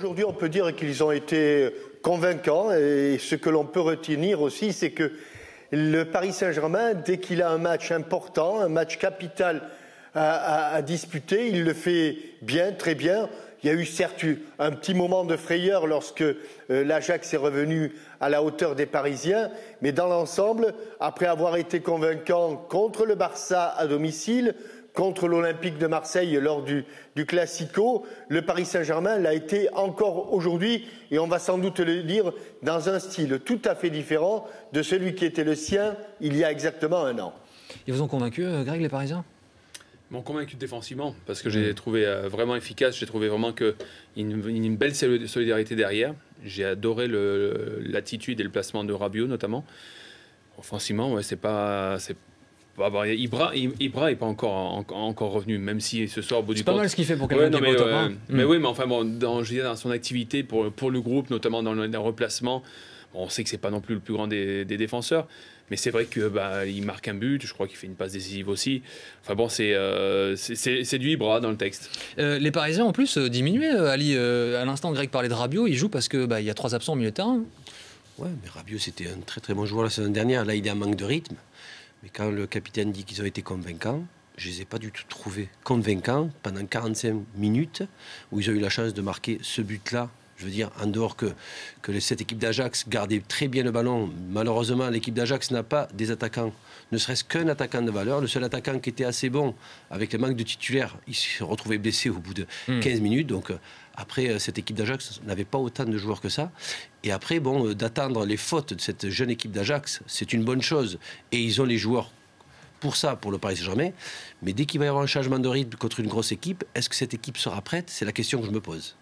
aujourd'hui, on peut dire qu'ils ont été convaincants. Et ce que l'on peut retenir aussi, c'est que le Paris Saint-Germain, dès qu'il a un match important, un match capital à disputer, il le fait bien, très bien. Il y a eu certes un petit moment de frayeur lorsque l'Ajax est revenu à la hauteur des Parisiens, mais dans l'ensemble, après avoir été convaincant contre le Barça à domicile, contre l'Olympique de Marseille lors du Classico, le Paris Saint-Germain l'a été encore aujourd'hui, et on va sans doute le dire, dans un style tout à fait différent de celui qui était le sien il y a exactement un an. Ils vous ont convaincu, Greg, les Parisiens ? Ils m'ont convaincu défensivement, parce que j'ai trouvé vraiment efficace, j'ai trouvé vraiment une belle solidarité derrière. J'ai adoré l'attitude et le placement de Rabiot notamment. Offensivement, ouais, c'est pas Ibra n'est pas encore revenu, même si ce soir au bout du compte. C'est pas mal ce qu'il fait pour quelqu'un qui est au top 1. Mais oui, mais enfin bon, dans son activité pour le groupe, notamment dans le replacement, bon, on sait que c'est pas non plus le plus grand des défenseurs. Mais c'est vrai que il marque un but, je crois qu'il fait une passe décisive aussi. Enfin bon, c'est du Ibra dans le texte. Les Parisiens en plus diminuaient, Ali. À l'instant, Greg parlait de Rabiot, il joue parce que il y a 3 absents au milieu de terrain. Ouais, mais Rabiot c'était un très très bon joueur la saison dernière. Là, il est en manque de rythme. Mais quand le capitaine dit qu'ils ont été convaincants, je ne les ai pas du tout trouvés convaincants pendant 45 minutes où ils ont eu la chance de marquer ce but-là. Je veux dire, en dehors que cette équipe d'Ajax gardait très bien le ballon. Malheureusement, l'équipe d'Ajax n'a pas des attaquants, ne serait-ce qu'un attaquant de valeur. Le seul attaquant qui était assez bon, avec le manque de titulaires, il s'est retrouvé blessé au bout de 15 minutes. Donc après, cette équipe d'Ajax n'avait pas autant de joueurs que ça. Et après, bon, d'attendre les fautes de cette jeune équipe d'Ajax, c'est une bonne chose. Et ils ont les joueurs pour ça, pour le Paris Saint-Germain. Mais dès qu'il va y avoir un changement de rythme contre une grosse équipe, est-ce que cette équipe sera prête? C'est la question que je me pose.